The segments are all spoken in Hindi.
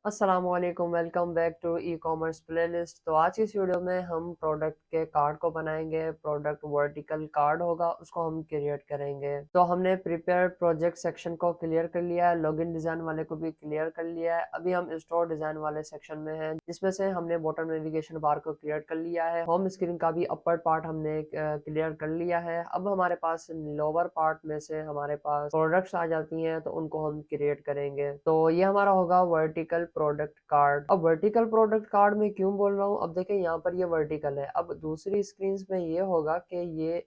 अस्सलामुअलैकुम, welcome back to e commerce playlist. तो आज की इस वीडियो में हम प्रोडक्ट के कार्ड को बनाएंगे। प्रोडक्ट वर्टिकल कार्ड होगा, उसको हम क्रिएट करेंगे। तो हमने प्रिपेयर प्रोजेक्ट सेक्शन को क्लियर कर लिया है, लॉगिन डिजाइन वाले को भी क्लियर कर लिया है। अभी हम स्टोर डिजाइन वाले सेक्शन में हैं, जिसमें से हमने बॉटम नेविगेशन बार को क्लियर कर लिया है। होम स्क्रीन का भी अपर पार्ट हमने क्लियर कर लिया है। अब हमारे पास लोअर पार्ट में से हमारे पास प्रोडक्ट्स आ जाती हैं, तो उनको हम क्रिएट करेंगे। तो ये हमारा होगा वर्टिकल प्रोडक्ट कार्ड। अब वर्टिकल प्रोडक्ट कार्ड में क्यों बोल रहा हूँ, अब देखिए यहाँ पर ये वर्टिकल है। अब दूसरी स्क्रीन में ये होगा कि ये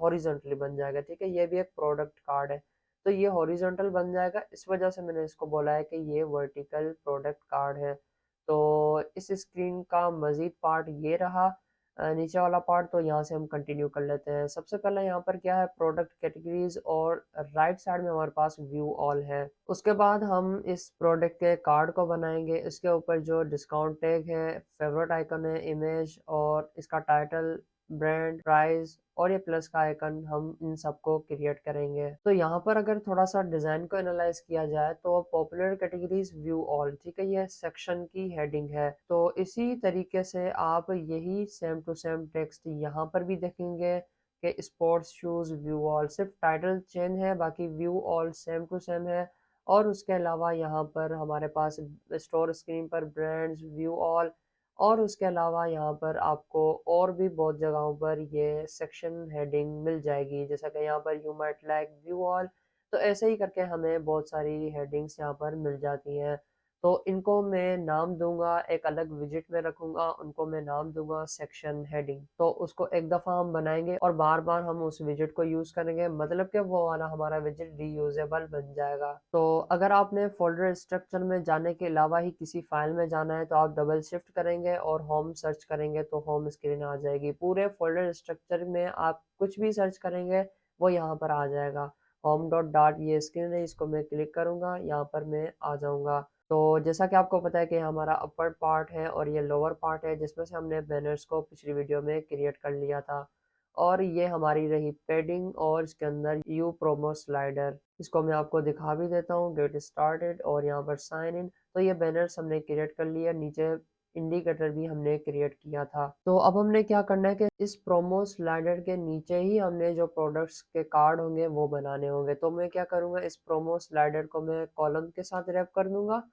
हॉरिजॉन्टली बन जाएगा। ठीक है, ये भी एक प्रोडक्ट कार्ड है, तो ये हॉरिजॉन्टल बन जाएगा। इस वजह से मैंने इसको बोला है कि ये वर्टिकल प्रोडक्ट कार्ड है। तो इस स्क्रीन का मजीद पार्ट ये रहा, नीचे वाला पार्ट। तो यहाँ से हम कंटिन्यू कर लेते हैं। सबसे पहले यहाँ पर क्या है, प्रोडक्ट कैटेगरीज, और राइट साइड में हमारे पास व्यू ऑल है। उसके बाद हम इस प्रोडक्ट के कार्ड को बनाएंगे। इसके ऊपर जो डिस्काउंट टैग है, फेवरेट आइकन है, इमेज, और इसका टाइटल, ब्रांड, प्राइस और ये प्लस का आइकन, हम इन सबको क्रिएट करेंगे। तो यहाँ पर अगर थोड़ा सा डिजाइन को एनालाइज किया जाए तो पॉपुलर कैटेगरीज व्यू ऑल, ठीक है, ये सेक्शन की हेडिंग है। तो इसी तरीके से आप यही सेम टू सेम टेक्स्ट यहाँ पर भी देखेंगे कि स्पोर्ट्स शूज व्यू ऑल, सिर्फ टाइटल चेंज है, बाकी view all same to same है। और उसके अलावा यहाँ पर हमारे पास स्टोर स्क्रीन पर ब्रांड्स व्यू ऑल, और उसके अलावा यहाँ पर आपको और भी बहुत जगहों पर ये सेक्शन हेडिंग मिल जाएगी, जैसा कि यहाँ पर you might like view all. तो ऐसे ही करके हमें बहुत सारी हेडिंग्स यहाँ पर मिल जाती हैं। तो इनको मैं नाम दूंगा, एक अलग विजिट में रखूंगा, उनको मैं नाम दूंगा सेक्शन हेडिंग। तो उसको एक दफ़ा हम बनाएंगे और बार बार हम उस विजिट को यूज़ करेंगे, मतलब कि वो वाला हमारा विजिट रीयूजेबल बन जाएगा। तो अगर आपने फोल्डर स्ट्रक्चर में जाने के अलावा ही किसी फाइल में जाना है, तो आप डबल शिफ्ट करेंगे और होम सर्च करेंगे, तो होम स्क्रीन आ जाएगी। पूरे फोल्डर स्ट्रक्चर में आप कुछ भी सर्च करेंगे वो यहाँ पर आ जाएगा। होम डॉट डाट ये स्क्रीन है, इसको मैं क्लिक करूंगा, यहाँ पर मैं आ जाऊंगा। तो जैसा कि आपको पता है कि हमारा अपर पार्ट है और ये लोअर पार्ट है, जिसमें से हमने बैनर्स को पिछली वीडियो में क्रिएट कर लिया था। और ये हमारी रही पैडिंग, और इसके अंदर यू प्रोमो स्लाइडर, इसको मैं आपको दिखा भी देता हूँ। गेट स्टार्टेड और यहाँ पर साइन इन। तो ये बैनर्स हमने क्रिएट कर लिया। नीचे इंडिकेटर भी हमने क्रिएट किया था। तो अब हमने क्या करना है कि इस प्रोमो स्लाइडर के नीचे ही हमने जो प्रोडक्ट्स के कार्ड होंगे वो बनाने होंगे। तो मैं क्या करूँगा, इस प्रोमो स्लाइडर को मैं कॉलम के साथ रैप कर दूंगा,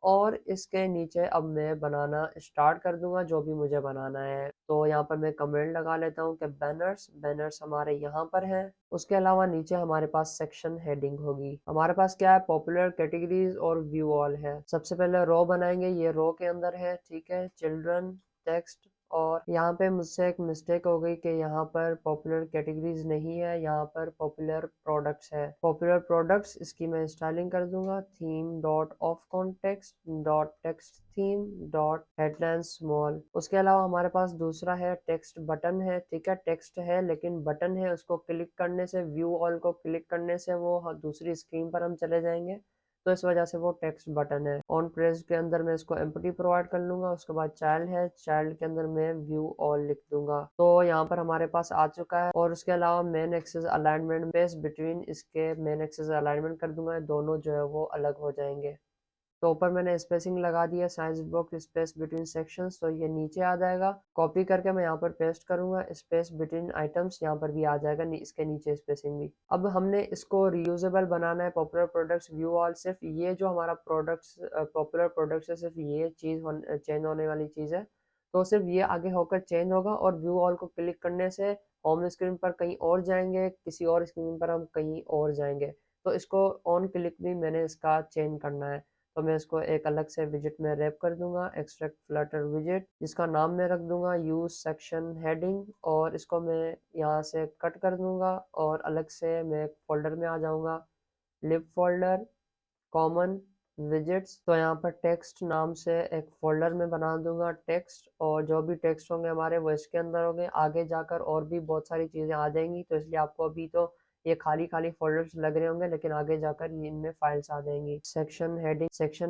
और इसके नीचे अब मैं बनाना स्टार्ट कर दूंगा जो भी मुझे बनाना है। तो यहाँ पर मैं कमेंट लगा लेता हूँ कि बैनर्स बैनर्स हमारे यहाँ पर हैं। उसके अलावा नीचे हमारे पास सेक्शन हेडिंग होगी। हमारे पास क्या है, पॉपुलर कैटेगरीज और व्यू ऑल है। सबसे पहले रो बनाएंगे, ये रो के अंदर है, ठीक है, चिल्ड्रन, टेक्स्ट। और यहाँ पे मुझसे एक मिस्टेक हो गई कि यहाँ पर पॉपुलर कैटेगरीज नहीं है, यहाँ पर पॉपुलर प्रोडक्ट्स है। पॉपुलर प्रोडक्ट्स, इसकी मैं स्टाइलिंग कर दूंगा, theme dot of context dot text theme dot headline small. उसके अलावा हमारे पास दूसरा है टेक्स्ट बटन है, ठीक है, टेक्स्ट है लेकिन बटन है, उसको क्लिक करने से, व्यू ऑल को क्लिक करने से वो दूसरी स्क्रीन पर हम चले जाएंगे, तो इस वजह से वो टेक्स्ट बटन है। ऑन प्रेस के अंदर मैं इसको एम्प्टी प्रोवाइड कर लूंगा। उसके बाद चाइल्ड है, चाइल्ड के अंदर मैं व्यू ऑल लिख दूंगा। तो यहाँ पर हमारे पास आ चुका है। और उसके अलावा main axis alignment, space between इसके मेन एक्सेस अलाइनमेंट कर दूंगा, दोनों जो है वो अलग हो जाएंगे। तो ऊपर मैंने स्पेसिंग लगा दिया, size box space between sections, तो ये नीचे आ जाएगा। कॉपी करके मैं यहाँ पर पेस्ट करूंगा, स्पेस बिटवीन आइटम्स, यहाँ पर भी आ जाएगा, इसके नीचे स्पेसिंग भी। अब हमने इसको रीयूजेबल बनाना है। पॉपुलर प्रोडक्ट्स व्यू ऑल, सिर्फ ये जो हमारा प्रोडक्ट्स पॉपुलर प्रोडक्ट्स है, सिर्फ ये चीज़ चेंज होने वाली चीज़ है। तो सिर्फ ये आगे होकर चेंज होगा, और व्यू ऑल को क्लिक करने से होम स्क्रीन पर कहीं और जाएंगे, किसी और स्क्रीन पर हम कहीं और जाएंगे। तो इसको ऑन क्लिक भी मैंने इसका चेंज करना है। तो मैं इसको एक अलग से विजिट में रैप कर दूंगा, एक्सट्रैक्ट फ्लटर विजिट, जिसका नाम मैं रख दूंगा यूज सेक्शन हेडिंग। और इसको मैं यहाँ से कट कर दूंगा और अलग से मैं फोल्डर में आ जाऊंगा, लिब फोल्डर, कॉमन, विजिट्स। तो यहाँ पर टेक्स्ट नाम से एक फोल्डर में बना दूंगा टेक्स्ट, और जो भी टेक्स्ट होंगे हमारे वो इसके अंदर होंगे। आगे जाकर और भी बहुत सारी चीज़ें आ जाएंगी, तो इसलिए आपको अभी तो ये खाली खाली फोल्डर्स लग रहे होंगे, लेकिन आगे जाकर इनमें फाइल्स आ जाएंगी। सेक्शन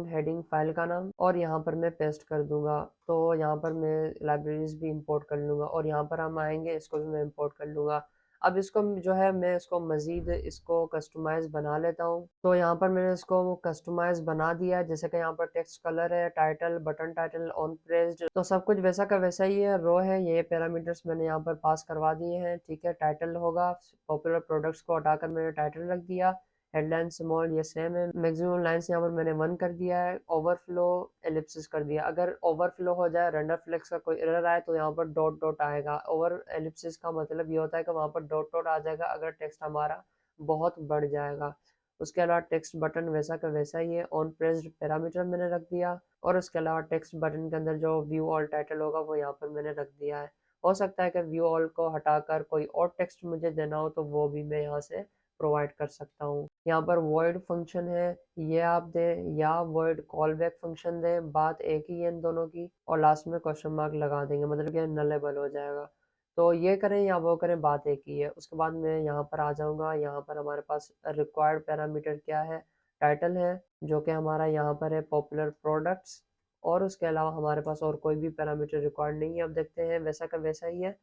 हेडिंग फाइल का नाम, और यहाँ पर मैं पेस्ट कर दूंगा। तो यहाँ पर मैं लाइब्रेरीज भी इंपोर्ट कर लूंगा, और यहाँ पर हम आएंगे, इसको भी मैं इंपोर्ट कर लूंगा। अब इसको जो है मैं इसको मज़ीद इसको कस्टमाइज़ बना लेता हूँ। तो यहाँ पर मैंने इसको कस्टमाइज़ बना दिया है, जैसे कि यहाँ पर टेक्स्ट कलर है, title, button title, on pressed, तो सब कुछ वैसा का वैसा ही है। रो है, ये पैरामीटर्स मैंने यहाँ पर पास करवा दिए हैं, ठीक है। टाइटल होगा, पॉपुलर प्रोडक्ट्स को हटाकर मैंने टाइटल रख दिया। हेडलाइन स्मॉल ये सेम है। मैक्सिमम लाइन्स यहाँ पर मैंने 1 कर दिया है। ओवरफ्लो एलिप्सिस कर दिया। अगर ओवरफ्लो हो जाए, रेंडर फ्लेक्स का कोई एरर आए तो यहाँ पर डॉट डॉट आएगा। ओवर एलिप्सिस का मतलब ये होता है कि वहाँ पर डॉट डॉट आ जाएगा अगर टेक्स्ट हमारा बहुत बढ़ जाएगा। उसके अलावा टेक्स्ट बटन वैसा का वैसा ही है। ऑन प्रेस्ड पैरामीटर मैंने रख दिया, और उसके अलावा टेक्स्ट बटन के अंदर जो व्यू ऑल टाइटल होगा वो यहाँ पर मैंने रख दिया है। हो सकता है कि व्यू ऑल को हटाकर कोई और टेक्स्ट मुझे देना हो तो वो भी मैं यहाँ से प्रोवाइड कर सकता हूँ। यहाँ पर वॉइड फंक्शन है, ये आप दें, या वॉइड कॉल बैक फंक्शन दें, बात एक ही है इन दोनों की। और लास्ट में क्वेश्चन मार्क लगा देंगे, मतलब कि नलेबल हो जाएगा। तो ये करें या वो करें, बात एक ही है। उसके बाद मैं यहाँ पर आ जाऊँगा। यहाँ पर हमारे पास रिक्वायर्ड पैरामीटर क्या है, टाइटल है, जो कि हमारा यहाँ पर है पॉपुलर प्रोडक्ट्स। और उसके अलावा हमारे पास और कोई भी पैरामीटर रिक्वायर्ड नहीं है। अब देखते हैं, वैसा का वैसा ही है।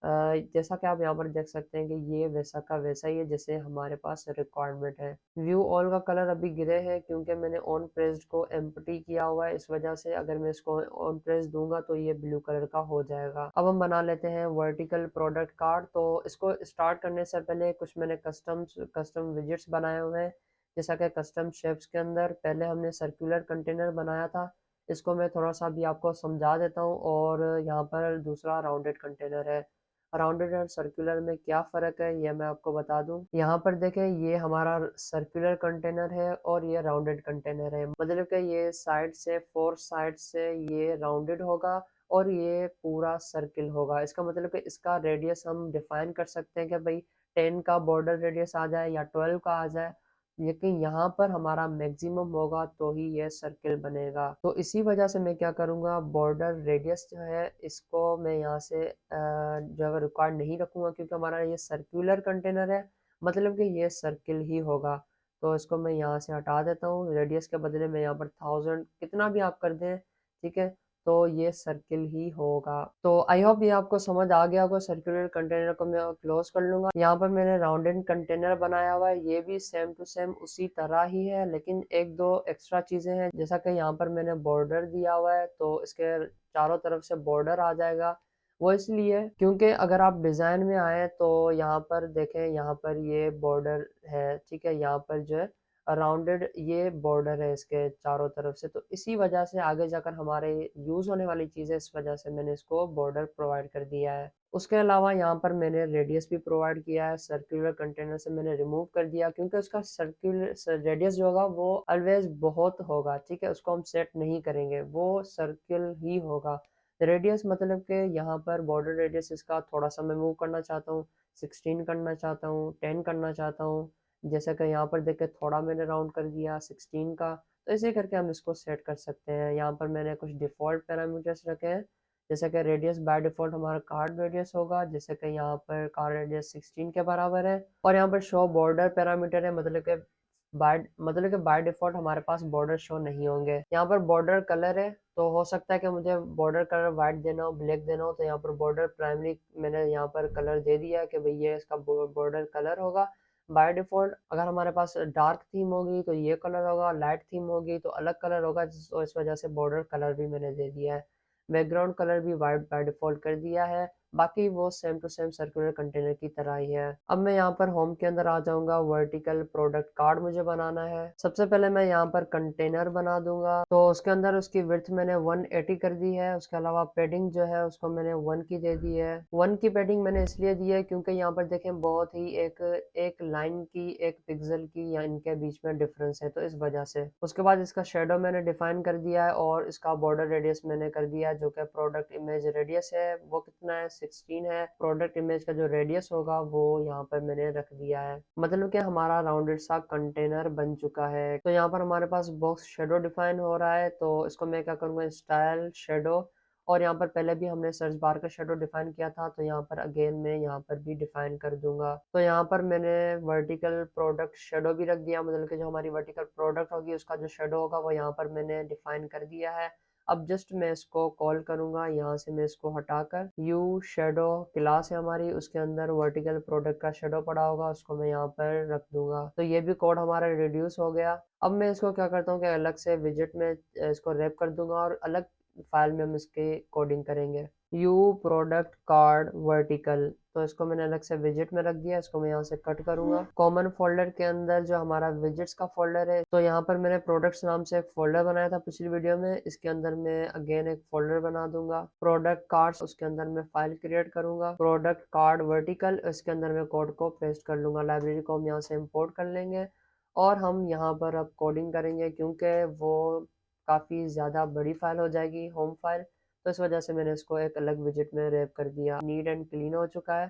जैसा कि आप यहाँ पर देख सकते हैं कि ये वैसा का वैसा ही है जैसे हमारे पास रिक्वायरमेंट है। व्यू ऑल का कलर अभी ग्रे है क्योंकि मैंने ऑन प्रेस्ड को एम्प्टी किया हुआ है, इस वजह से अगर मैं इसको ऑन प्रेस दूंगा तो ये ब्लू कलर का हो जाएगा। अब हम बना लेते हैं वर्टिकल प्रोडक्ट कार्ड। तो इसको स्टार्ट करने से पहले कुछ मैंने कस्टम विजेट्स बनाए हुए हैं, जैसा कि कस्टम शेप्स के अंदर पहले हमने सर्कुलर कंटेनर बनाया था। इसको मैं थोड़ा सा भी आपको समझा देता हूँ। और यहाँ पर दूसरा राउंडेड कंटेनर है। राउंडेड और सर्कुलर में क्या फ़र्क है ये मैं आपको बता दूं। यहाँ पर देखें, ये हमारा सर्कुलर कंटेनर है और ये राउंडेड कंटेनर है। मतलब कि ये साइड से, फोर साइड से ये राउंडेड होगा और ये पूरा सर्किल होगा। इसका मतलब कि इसका रेडियस हम डिफाइन कर सकते हैं कि भाई 10 का बॉर्डर रेडियस आ जाए या 12 का आ जाए, लेकिन यहाँ पर हमारा मैक्सिमम होगा तो ही ये सर्किल बनेगा। तो इसी वजह से मैं क्या करूँगा, बॉर्डर रेडियस जो है इसको मैं यहाँ से जो है रिकॉर्ड नहीं रखूँगा, क्योंकि हमारा ये सर्कुलर कंटेनर है, मतलब कि ये सर्किल ही होगा। तो इसको मैं यहाँ से हटा देता हूँ। रेडियस के बदले में यहाँ पर 1000 कितना भी आप कर दें, ठीक है, तो ये सर्किल ही होगा। तो आई होप ये आपको समझ आ गया होगा। सर्कुलर कंटेनर को मैं क्लोज कर लूंगा। यहाँ पर मैंने राउंडेड कंटेनर बनाया हुआ है, ये भी सेम टू सेम उसी तरह ही है, लेकिन एक दो एक्स्ट्रा चीजें हैं। जैसा कि यहाँ पर मैंने बॉर्डर दिया हुआ है तो इसके चारों तरफ से बॉर्डर आ जाएगा। वो इसलिए क्योंकि अगर आप डिजाइन में आए तो यहाँ पर देखें, यहाँ पर ये बॉर्डर है, ठीक है, यहाँ पर जो है राउंडेड ये बॉर्डर है इसके चारों तरफ से। तो इसी वजह से आगे जाकर हमारे यूज होने वाली चीज है, इस वजह से मैंने इसको बॉर्डर प्रोवाइड कर दिया है। उसके अलावा यहाँ पर मैंने रेडियस भी प्रोवाइड किया है। सर्कुलर कंटेनर से मैंने रिमूव कर दिया क्योंकि उसका सर्कुलर रेडियस जो होगा वो ऑलवेज बहुत होगा, ठीक है, उसको हम सेट नहीं करेंगे, वो सर्किल ही होगा। रेडियस मतलब कि यहाँ पर बॉर्डर रेडियस इसका थोड़ा सा मैं मूव करना चाहता हूँ, 16 करना चाहता हूँ, 10 करना चाहता हूँ। जैसे कि यहाँ पर देख के थोड़ा मैंने राउंड कर दिया 16 का। तो ऐसे करके हम इसको सेट कर सकते हैं। यहाँ पर मैंने कुछ डिफ़ॉल्ट पैरामीटर्स रखे हैं, जैसे कि रेडियस बाय डिफ़ॉल्ट हमारा कार्ड रेडियस होगा, जैसे कि यहाँ पर कार्ड रेडियस 16 के बराबर है। और यहाँ पर शो बॉर्डर पैरामीटर है, मतलब कि बाय डिफ़ॉल्ट हमारे पास बॉर्डर शो नहीं होंगे। यहाँ पर बॉर्डर कलर है, तो हो सकता है कि मुझे बॉर्डर कलर वाइट देना हो, ब्लैक देना हो, तो यहाँ पर बॉर्डर प्राइमरी मैंने यहाँ पर कलर दे दिया है कि भाई ये इसका बॉर्डर कलर होगा। बाय डिफ़ॉल्ट अगर हमारे पास डार्क थीम होगी तो ये कलर होगा, लाइट थीम होगी तो अलग कलर होगा, तो इस वजह से बॉर्डर कलर भी मैंने दे दिया है। बैकग्राउंड कलर भी वाइट बाय डिफ़ॉल्ट कर दिया है। बाकी वो same to same circular container की तरह ही है। अब मैं यहाँ पर होम के अंदर आ जाऊँगा। वर्टिकल प्रोडक्ट कार्ड मुझे बनाना है। सबसे पहले मैं यहाँ पर कंटेनर बना दूंगा। तो उसके अंदर उसकी विड्थ मैंने 180 कर दी है। उसके अलावा पेडिंग जो है उसको मैंने 1 की दे दी है। 1 की पेडिंग मैंने इसलिए दी है क्योंकि यहाँ पर देखें बहुत ही एक लाइन की, एक पिक्सल की या इनके बीच में डिफरेंस है, तो इस वजह से। उसके बाद इसका शेडो मैंने डिफाइन कर दिया है और इसका बॉर्डर रेडियस मैंने कर दिया है, जो कि प्रोडक्ट इमेज रेडियस है वो कितना है, 16 है। प्रोडक्ट इमेज का जो रेडियस होगा वो यहाँ पर मैंने रख दिया है। मतलब कि हमारा राउंडेड सा कंटेनर बन चुका है। तो यहाँ पर हमारे पास बॉक्स शेडो डिफाइन हो रहा है, तो इसको मैं क्या करूँगा, स्टाइल शेडो। और यहाँ पर पहले भी हमने सर्च बार का शेडो डिफाइन किया था, तो यहाँ पर अगेन मैं यहाँ पर भी डिफाइन कर दूंगा। तो यहाँ पर मैंने वर्टिकल प्रोडक्ट शेडो भी रख दिया, मतलब कि जो हमारी वर्टिकल प्रोडक्ट होगी उसका जो शेडो होगा वो यहाँ पर मैंने डिफाइन कर दिया है। अब जस्ट मैं इसको कॉल करूंगा, यहाँ से मैं इसको हटाकर यू शेडो क्लास है हमारी, उसके अंदर वर्टिकल प्रोडक्ट का शेडो पड़ा होगा, उसको मैं यहाँ पर रख दूंगा। तो ये भी कोड हमारा रिड्यूस हो गया। अब मैं इसको क्या करता हूँ कि अलग से विजेट में इसको रैप कर दूंगा और अलग फाइल में हम इसकी कोडिंग करेंगे। यू प्रोडक्ट कार्ड वर्टिकल, तो इसको मैंने अलग से विजेट में रख दिया। इसको मैं यहाँ से कट करूंगा। कॉमन फोल्डर के अंदर जो हमारा विजेट्स का फोल्डर है, तो यहाँ पर मैंने प्रोडक्ट्स नाम से एक फोल्डर बनाया था पिछली वीडियो में, इसके अंदर मैं अगेन एक फोल्डर बना दूंगा। प्रोडक्ट कार्ड्स, उसके अंदर मैं फाइल क्रिएट करूंगा। प्रोडक्ट कार्ड वर्टिकल, इसके अंदर मैं कोड को पेस्ट कर लूंगा। लाइब्रेरी को हम यहाँ से इम्पोर्ट कर लेंगे और हम यहाँ पर अब कोडिंग करेंगे, क्योंकि वो काफ़ी ज़्यादा बड़ी फाइल हो जाएगी, होम फाइल। तो इस वजह से मैंने इसको एक अलग विजेट में रैप कर दिया। नीट एंड क्लीन हो चुका है।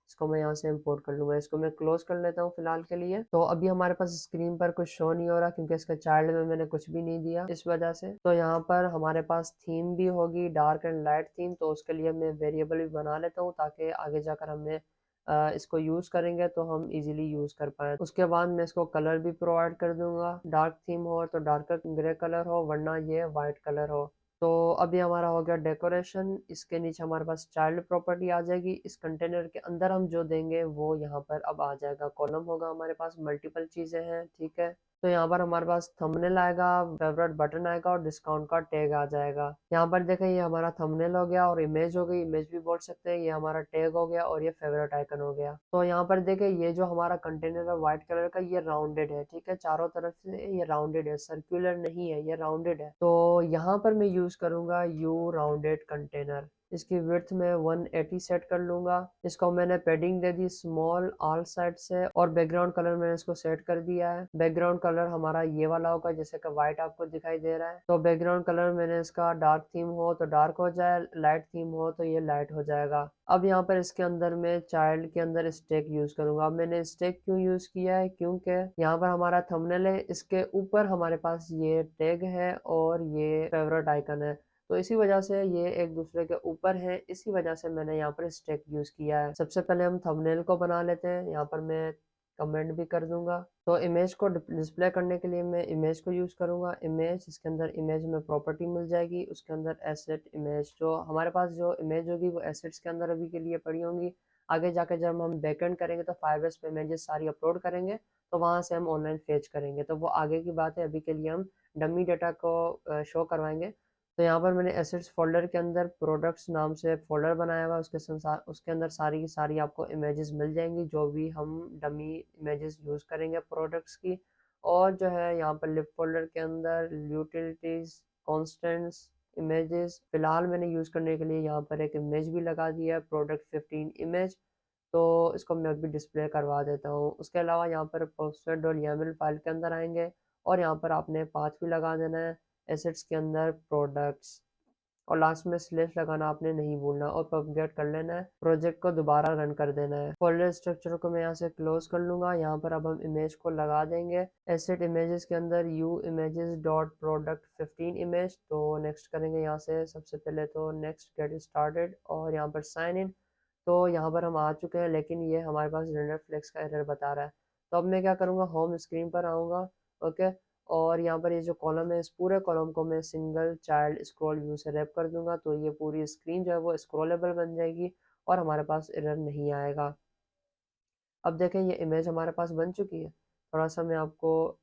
इसको मैं यहाँ से इंपोर्ट कर लूँगा। इसको मैं क्लोज कर लेता हूँ फिलहाल के लिए। तो अभी हमारे पास स्क्रीन पर कुछ शो नहीं हो रहा, क्योंकि इसका चाइल्ड में मैंने कुछ भी नहीं दिया इस वजह से। तो यहाँ पर हमारे पास थीम भी होगी, डार्क एंड लाइट थीम। तो उसके लिए मैं वेरिएबल भी बना लेता हूँ, ताकि आगे जाकर हमें इसको यूज़ करेंगे तो हम इजीली यूज़ कर पाए। उसके बाद मैं इसको कलर भी प्रोवाइड कर दूंगा। डार्क थीम हो तो डार्क ग्रे कलर हो, वरना ये वाइट कलर हो। तो अभी हमारा हो गया डेकोरेशन। इसके नीचे हमारे पास चाइल्ड प्रॉपर्टी आ जाएगी। इस कंटेनर के अंदर हम जो देंगे वो यहाँ पर अब आ जाएगा। कॉलम होगा हमारे पास, मल्टीपल चीज़ें हैं, ठीक है। तो यहाँ पर हमारे पास थंबनेल आएगा, फेवरेट बटन आएगा और डिस्काउंट का टैग आ जाएगा। यहाँ पर देखें, ये हमारा थंबनेल हो गया और इमेज हो गई, इमेज भी बोल सकते हैं। ये हमारा टैग हो गया और ये फेवरेट आइकन हो गया। तो यहाँ पर देखें, ये जो हमारा कंटेनर है व्हाइट कलर का, ये राउंडेड है, ठीक है। चारों तरफ से ये राउंडेड है, सर्कुलर नहीं है, ये राउंडेड है। तो यहाँ पर मैं यूज करूंगा यू राउंडेड कंटेनर। इसकी विड्थ में 180 सेट कर लूंगा। इसको मैंने padding they the small all side से, और बैकग्राउंड कलर मैंने इसको सेट कर दिया है। बैकग्राउंड कलर हमारा ये वाला होगा, जैसे कि व्हाइट आपको दिखाई दे रहा है। तो बैकग्राउंड कलर मैंने इसका डार्क थीम हो तो डार्क हो जाए, लाइट थीम हो तो ये लाइट हो जाएगा। अब यहाँ पर इसके अंदर मैं चाइल्ड के अंदर स्टैक यूज करूंगा। अब मैंने स्टैक क्यों यूज किया है, क्योंकि यहाँ पर हमारा थंबनेल है, इसके ऊपर हमारे पास ये टैग है और ये फेवरेट आइकन है। तो इसी वजह से ये एक दूसरे के ऊपर है, इसी वजह से मैंने यहाँ पर स्टैक यूज किया है। सबसे पहले हम थंबनेल को बना लेते हैं। यहाँ पर मैं कमेंट भी कर दूंगा। तो इमेज को डिस्प्ले करने के लिए मैं इमेज को यूज करूंगा। इमेज, इसके अंदर इमेज में प्रॉपर्टी मिल जाएगी, उसके अंदर एसेट इमेज। जो हमारे पास जो इमेज होगी वो एसेट्स के अंदर अभी के लिए पड़ी होंगी। आगे जाकर जब हम बैकएंड करेंगे तो फाइबर्स पे इमेजेस सारी अपलोड करेंगे, तो वहां से हम ऑनलाइन फेच करेंगे। तो वो आगे की बात है, अभी के लिए हम डमी डाटा को शो करवाएंगे। तो यहाँ पर मैंने एसेट्स फोल्डर के अंदर प्रोडक्ट्स नाम से एक फोल्डर बनाया हुआ है। उसके अंदर सारी की सारी आपको इमेजेस मिल जाएंगी, जो भी हम डमी इमेजेस यूज़ करेंगे प्रोडक्ट्स की। और जो है यहाँ पर लिप फोल्डर के अंदर यूटिलिटीज, कॉन्स्टेंट्स, इमेजेस, फिलहाल मैंने यूज़ करने के लिए यहाँ पर एक इमेज भी लगा दिया है, प्रोडक्ट 15 इमेज। तो इसको मैं अभी डिस्प्ले करवा देता हूँ। उसके अलावा यहाँ पर poster.yaml फाइल के अंदर आएंगे और यहाँ पर आपने पाथ भी लगा देना है एसेट्स के अंदर प्रोडक्ट्स, और लास्ट में स्लेश लगाना आपने नहीं भूलना, और प्रोपगेट कर लेना है। प्रोजेक्ट को दोबारा रन कर देना है। फोल्डर स्ट्रक्चर को मैं यहाँ से क्लोज कर लूंगा। यहाँ पर अब हम इमेज को लगा देंगे एसेट इमेजेस के अंदर you images dot product 15 image. तो नेक्स्ट करेंगे यहाँ से, सबसे पहले तो नेक्स्ट गेट स्टार्टेड और यहाँ पर साइन इन। तो यहाँ पर हम आ चुके हैं, लेकिन ये हमारे पास रेंडर फ्लेक्स का एरर बता रहा है। तो अब मैं क्या करूँगा, होम स्क्रीन पर आऊँगा, ओके। और यहाँ पर ये जो कॉलम है, इस पूरे कॉलम को मैं सिंगल चाइल्ड स्क्रॉल व्यू से रैप कर दूंगा। तो ये पूरी स्क्रीन जो है वो स्क्रॉलेबल बन जाएगी और हमारे पास एरर नहीं आएगा। अब देखें, ये इमेज हमारे पास बन चुकी है। थोड़ा सा मैं आपको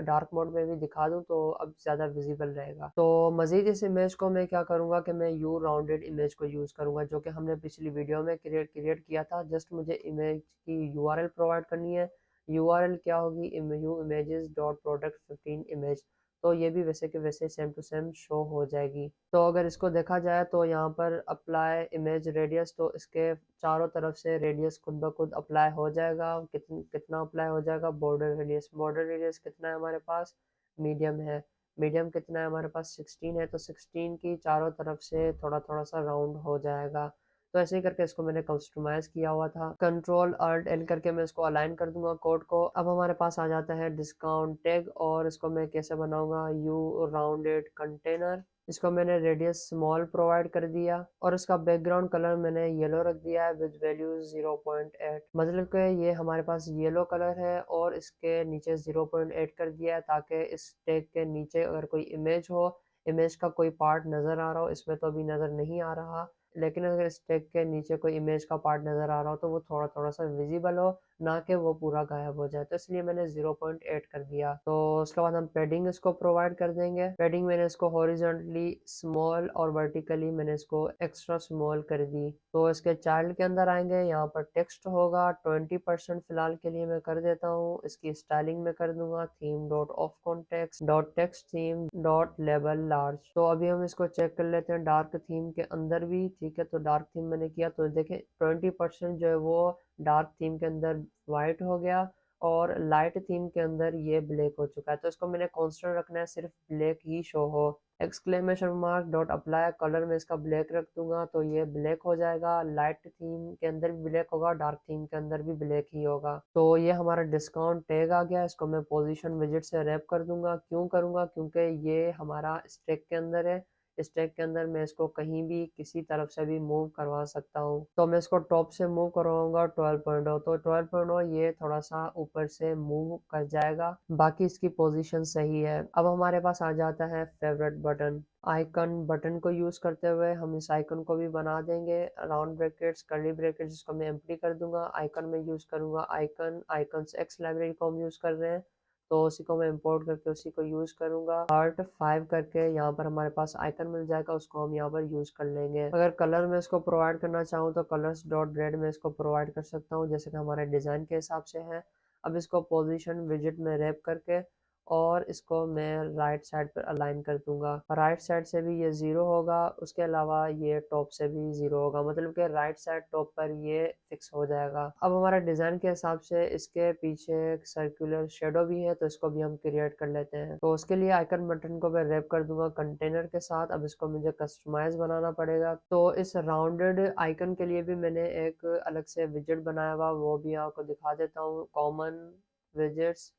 डार्क मोड में भी दिखा दूं तो अब ज़्यादा विजिबल रहेगा। तो मज़ीद इस इमेज को मैं क्या करूँगा कि मैं यू राउंडेड इमेज को यूज़ करूँगा, जो कि हमने पिछली वीडियो में क्रिएट किया था। जस्ट मुझे इमेज की यूआरएल प्रोवाइड करनी है। यूआरएल क्या होगी, you images dot product 15 image. तो ये भी वैसे के वैसे सेम टू सेम शो हो जाएगी। तो अगर इसको देखा जाए तो यहाँ पर अप्लाई इमेज रेडियस, तो इसके चारों तरफ से रेडियस खुद ब खुद अप्लाई हो जाएगा। कितना अप्लाई हो जाएगा, बॉर्डर रेडियस कितना है हमारे पास, मीडियम है। मीडियम कितना है हमारे पास, 16 है। तो 16 की चारों तरफ से थोड़ा थोड़ा सा राउंड हो जाएगा। तो ऐसे ही करके इसको मैंने कस्टमाइज किया हुआ था। कंट्रोल अल्ट एल करके मैं इसको अलाइन कर दूंगा कोड को। अब हमारे पास आ जाता है डिस्काउंट टैग, और इसको मैं कैसे बनाऊंगा, यू राउंडेड कंटेनर। इसको मैंने रेडियस स्मॉल प्रोवाइड कर दिया और इसका बैकग्राउंड कलर मैंने येलो रख दिया है विद वैल्यू 0.8। मतलब कि ये हमारे पास येलो कलर है और इसके नीचे 0.8 कर दिया है, ताकि इस टैग के नीचे अगर कोई इमेज हो, इमेज का कोई पार्ट नज़र आ रहा हो, इसमें तो अभी नज़र नहीं आ रहा, लेकिन अगर इस टैग के नीचे कोई इमेज का पार्ट नज़र आ रहा हो तो वो थोड़ा-थोड़ा सा विज़िबल हो, ना कि वो पूरा गायब हो जाए। तो इसलिए मैंने 0.8 कर दिया। तो उसके बाद हम पैडिंग इसको प्रोवाइड कर देंगे। पैडिंग मैंने इसको हॉरिज़ॉन्टली स्मॉल और वर्टिकली मैंने इसको एक्स्ट्रा स्मॉल कर दी। तो इसके चाइल्ड के अंदर आएँगे, यहाँ पर टेक्स्ट होगा 20% फ़िलहाल के लिए मैं कर देता हूँ। इसकी स्टाइलिंग मैं कर दूँगा theme dot of context dot text theme dot label large. तो अभी हम इसको चेक कर लेते हैं डार्क थीम के अंदर भी, ठीक है। तो डार्क थीम मैंने किया तो देखें 20% जो है वो डार्क थीम के अंदर वाइट हो गया और लाइट थीम के अंदर ये ब्लैक हो चुका है। तो इसको मैंने कांस्टेंट रखना है, सिर्फ ब्लैक ही शो हो। Exclamation mark dot apply colour में इसका ब्लैक रख दूंगा तो ये ब्लैक हो जाएगा। लाइट थीम के अंदर भी ब्लैक होगा, डार्क थीम के अंदर भी ब्लैक ही होगा। तो ये हमारा डिस्काउंट टैग आ गया। इसको मैं पोजीशन विजिट से रैप कर दूंगा। क्यों करूंगा? क्योंकि ये हमारा स्टैक के अंदर है। स्टैक के अंदर मैं इसको कहीं भी किसी तरफ से भी मूव करवा सकता हूँ। तो मैं इसको टॉप से मूव करवाऊंगा 12.0, तो 12.0 ये थोड़ा सा ऊपर से मूव कर जाएगा, बाकी इसकी पोजीशन सही है। अब हमारे पास आ जाता है फेवरेट बटन। आइकन बटन को यूज करते हुए हम इस आइकन को भी बना देंगे। राउंड ब्रैकेट्स कर्ली ब्रैकेट्स इसको मैं एम्प्टी कर दूंगा। आइकन में यूज करूंगा आइकन आइकन्स एक्स लाइब्रेरी को हम यूज कर रहे हैं, तो उसी को मैं इंपोर्ट करके उसी को यूज़ करूंगा। पार्ट 5 करके यहाँ पर हमारे पास आइकन मिल जाएगा, उसको हम यहाँ पर यूज़ कर लेंगे। अगर कलर में इसको प्रोवाइड करना चाहूँ तो कलर्स डॉट रेड में इसको प्रोवाइड कर सकता हूँ, जैसे कि हमारे डिज़ाइन के हिसाब से है। अब इसको पोजीशन विजिट में रैप करके और इसको मैं राइट साइड पर अलाइन कर दूंगा। राइट साइड से भी ये 0 होगा, उसके अलावा ये टॉप से भी 0 होगा, मतलब कि राइट साइड टॉप पर ये फिक्स हो जाएगा। अब हमारा डिज़ाइन के हिसाब से इसके पीछे एक सर्कुलर शेडो भी है, तो इसको भी हम क्रिएट कर लेते हैं। तो उसके लिए आइकन बटन को मैं रैप कर दूंगा कंटेनर के साथ। अब इसको मुझे कस्टमाइज बनाना पड़ेगा, तो इस राउंडेड आइकन के लिए भी मैंने एक अलग से विजेट बनाया हुआ, वो भी आपको दिखा देता हूँ। Common widgets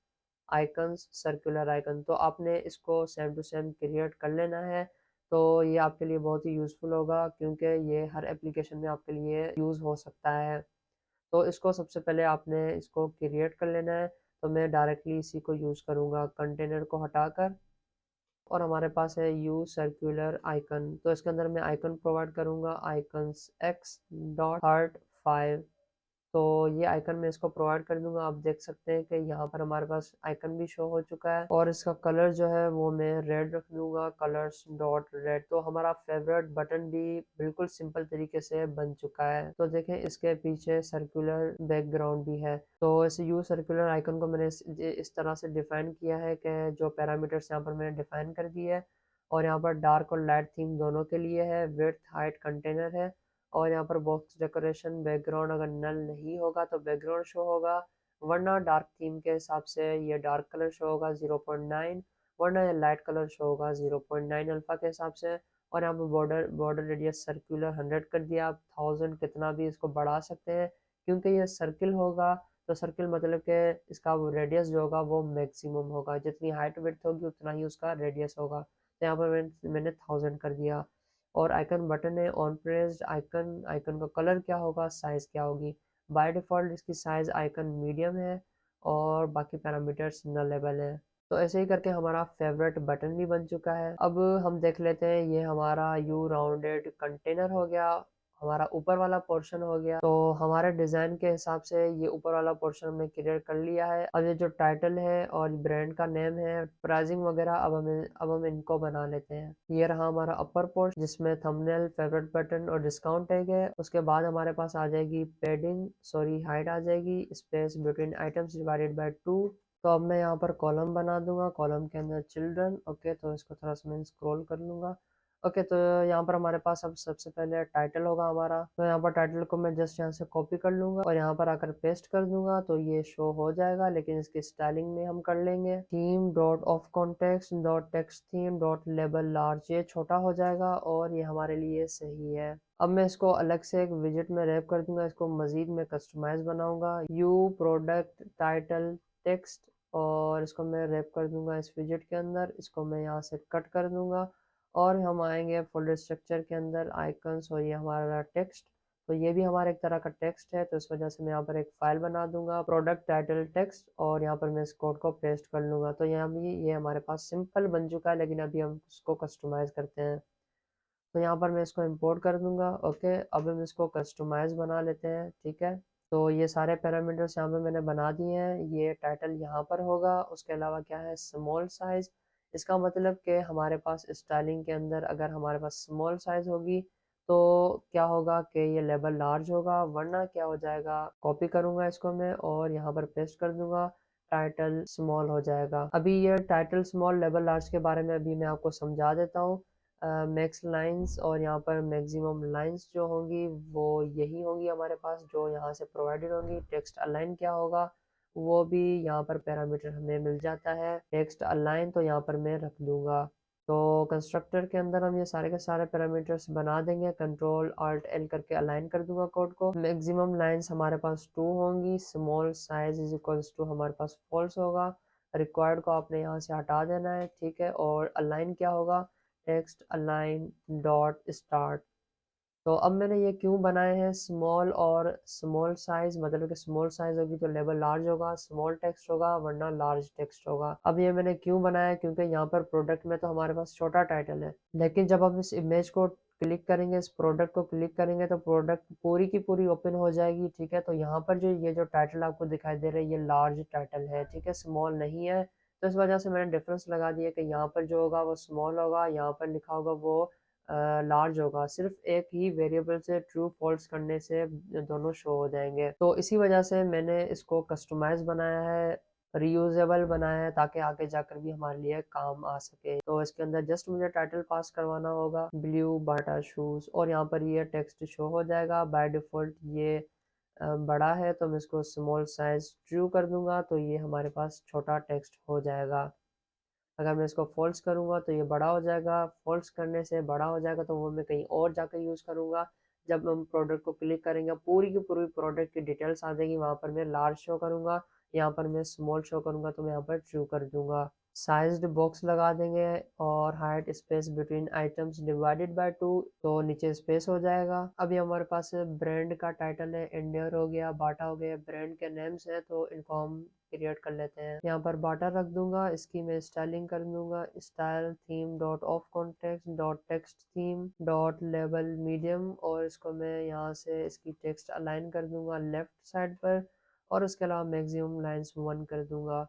icons circular icon, तो आपने इसको सेम टू सेम क्रिएट कर लेना है। तो ये आपके लिए बहुत ही यूज़फुल होगा, क्योंकि ये हर एप्लीकेशन में आपके लिए यूज़ हो सकता है। तो इसको सबसे पहले आपने इसको क्रिएट कर लेना है। तो मैं डायरेक्टली इसी को यूज़ करूँगा कंटेनर को हटाकर, और हमारे पास है यू सर्कुलर आइकन। तो इसके अंदर मैं आइकन प्रोवाइड करूँगा आइकन्स एक्स डॉट हार्ट 5। तो ये आइकन मैं इसको प्रोवाइड कर दूंगा। आप देख सकते हैं कि यहाँ पर हमारे पास आइकन भी शो हो चुका है, और इसका कलर जो है वो मैं रेड रख दूंगा, कलर्स डॉट रेड। तो हमारा फेवरेट बटन भी बिल्कुल सिंपल तरीके से बन चुका है। तो देखें इसके पीछे सर्कुलर बैकग्राउंड भी है। तो इस यू सर्कुलर आइकन को मैंने इस तरह से डिफाइन किया है कि जो पैरामीटर्स यहाँ पर मैंने डिफाइन कर दिए है, और यहाँ पर डार्क और लाइट थीम दोनों के लिए है, विड्थ हाइट कंटेनर है, और यहाँ पर बॉक्स डेकोरेशन बैकग्राउंड अगर नल नहीं होगा तो बैकग्राउंड शो होगा, वरना डार्क थीम के हिसाब से ये डार्क कलर शो होगा 0.9, वरना ये लाइट कलर शो होगा 0.9 अल्फा के हिसाब से। और यहाँ पर बॉर्डर रेडियस सर्कुलर 100 कर दिया। आप 1000 कितना भी इसको बढ़ा सकते हैं, क्योंकि ये सर्किल होगा, तो सर्किल मतलब कि इसका रेडियस जो होगा वो मैक्सिमम होगा, जितनी हाइट विड्थ होगी उतना ही उसका रेडियस होगा। तो यहाँ पर मैंने 1000 कर दिया। और आइकन बटन है ऑन प्रेस्ड आइकन, आइकन का कलर क्या होगा, साइज़ क्या होगी। बाय डिफ़ॉल्ट इसकी साइज़ आइकन मीडियम है, और बाकी पैरामीटर्स नलेबल है। तो ऐसे ही करके हमारा फेवरेट बटन भी बन चुका है। अब हम देख लेते हैं, ये हमारा यू राउंडेड कंटेनर हो गया, हमारा ऊपर वाला पोर्शन हो गया। तो हमारे डिज़ाइन के हिसाब से ये ऊपर वाला पोर्शन हमने क्लियर कर लिया है। अब ये जो टाइटल है और ब्रांड का नेम है, प्राइसिंग वगैरह, अब हम इनको बना लेते हैं। ये रहा हमारा अपर पोर्शन, जिसमें थंबनेल, फेवरेट बटन और डिस्काउंट टैग है। उसके बाद हमारे पास आ जाएगी पैडिंग, सॉरी हाइट आ जाएगी, space between items divided by 2। तो अब मैं यहाँ पर कॉलम बना दूंगा, कॉलम के अंदर चिल्ड्रन। ओके, तो इसको थोड़ा सा मैं स्क्रॉल कर लूंगा। ओके, तो यहाँ पर हमारे पास अब सबसे पहले टाइटल होगा हमारा। तो यहाँ पर टाइटल को मैं जस्ट यहाँ से कॉपी कर लूंगा और यहाँ पर आकर पेस्ट कर दूंगा, तो ये शो हो जाएगा। लेकिन इसकी स्टाइलिंग में हम कर लेंगे theme dot of context dot text theme dot label large, ये छोटा हो जाएगा और ये हमारे लिए सही है। अब मैं इसको अलग से एक विजिट में रैप कर दूंगा, इसको मजीद में कस्टमाइज बनाऊंगा। यू प्रोडक्ट टाइटल टेक्स्ट, और इसको मैं रैप कर दूंगा इस विजिट के अंदर। इसको मैं यहाँ से कट कर दूंगा, और हम आएंगे फोल्डर स्ट्रक्चर के अंदर आइकन्स, और ये हमारा टेक्स्ट। तो ये भी हमारा एक तरह का टेक्स्ट है, तो इस वजह से मैं यहाँ पर एक फाइल बना दूंगा प्रोडक्ट टाइटल टेक्स्ट, और यहाँ पर मैं इस कोड को पेस्ट कर लूँगा। तो यहाँ भी ये हमारे पास सिंपल बन चुका है, लेकिन अभी हम इसको कस्टमाइज़ करते हैं। तो यहाँ पर मैं इसको इंपोर्ट कर दूंगा। ओके, अब हम इसको कस्टमाइज बना लेते हैं। ठीक है, तो ये सारे पैरामीटर्स यहाँ पे मैंने बना दिए हैं। ये टाइटल यहाँ पर होगा, उसके अलावा क्या है, स्मॉल साइज। इसका मतलब कि हमारे पास स्टाइलिंग के अंदर अगर हमारे पास स्मॉल साइज होगी तो क्या होगा कि ये लेबल लार्ज होगा, वरना क्या हो जाएगा, कॉपी करूँगा इसको मैं और यहाँ पर पेस्ट कर दूंगा, टाइटल स्मॉल हो जाएगा। अभी ये टाइटल स्मॉल लेबल लार्ज के बारे में अभी मैं आपको समझा देता हूँ। मैक्स लाइंस और यहाँ पर मैक्सिमम लाइंस जो होंगी वो यही होंगी हमारे पास, जो यहाँ से प्रोवाइडेड होंगी। टेक्स्ट अलाइन क्या होगा, वो भी यहाँ पर पैरामीटर हमें मिल जाता है। टेक्स्ट अलाइन तो यहाँ पर मैं रख दूंगा। तो कंस्ट्रक्टर के अंदर हम ये सारे के सारे पैरामीटर्स बना देंगे। कंट्रोल ऑल्ट एल करके अलाइन कर दूंगा कोड को। मैक्सिमम लाइंस हमारे पास 2 होंगी। Small size is equals to हमारे पास फॉल्स होगा। रिक्वायर्ड को आपने यहाँ से हटा देना है। ठीक है, और अलाइन क्या होगा, टेक्स्ट अलाइन डॉट स्टार्ट। तो अब मैंने ये क्यों बनाए हैं स्मॉल और स्मॉल साइज, मतलब कि स्मॉल साइज होगी तो लेवल लार्ज होगा, स्मॉल टेक्स्ट होगा वरना लार्ज टेक्स्ट होगा। अब ये मैंने क्यों बनाया है, क्योंकि यहाँ पर प्रोडक्ट में तो हमारे पास छोटा टाइटल है, लेकिन जब हम इस इमेज को क्लिक करेंगे, इस प्रोडक्ट को क्लिक करेंगे तो प्रोडक्ट पूरी की पूरी ओपन हो जाएगी। ठीक है, तो यहाँ पर जो ये जो टाइटल आपको दिखाई दे रहा है ये लार्ज टाइटल है। ठीक है, स्मॉल नहीं है। तो इस वजह से मैंने डिफरेंस लगा दिया कि यहाँ पर जो होगा वो स्मॉल होगा, यहाँ पर लिखा होगा वो लार्ज होगा। सिर्फ एक ही वेरिएबल से ट्रू फॉल्स करने से दोनों शो हो जाएंगे। तो इसी वजह से मैंने इसको कस्टमाइज बनाया है, रीयूजेबल बनाया है, ताकि आगे जाकर भी हमारे लिए काम आ सके। तो इसके अंदर जस्ट मुझे टाइटल पास करवाना होगा, ब्लू बाटा शूज, और यहाँ पर ये टेक्स्ट शो हो जाएगा। बाय डिफॉल्ट ये बड़ा है, तो मैं इसको स्मॉल साइज ट्रू कर दूंगा, तो ये हमारे पास छोटा टेक्स्ट हो जाएगा। अगर मैं इसको फॉल्स करूँगा तो ये बड़ा हो जाएगा, फॉल्स करने से बड़ा हो जाएगा तो वो मैं कहीं और जाकर यूज़ करूँगा। जब हम प्रोडक्ट को क्लिक करेंगे पूरी की पूरी प्रोडक्ट की डिटेल्स आ जाएगी, वहाँ पर मैं लार्ज शो करूँगा, यहाँ पर मैं स्मॉल शो करूँगा, तो मैं यहाँ पर ट्रू कर दूँगा। साइज्ड बॉक्स लगा देंगे और height space between items divided by 2, तो नीचे स्पेस हो जाएगा। अभी हमारे पास ब्रांड का टाइटल है, इंडियर हो गया, बाटा हो गया, ब्रांड के नेम्स है, तो इनको हम क्रिएट कर लेते हैं। यहाँ पर बाटा रख दूंगा, इसकी मैं स्टाइलिंग कर दूंगा, style theme dot of context dot text theme dot label medium, और इसको मैं यहाँ से इसकी टेक्स्ट अलाइन कर दूंगा लेफ्ट साइड पर, और उसके अलावा मैक्सिमम लाइन्स 1 कर दूंगा।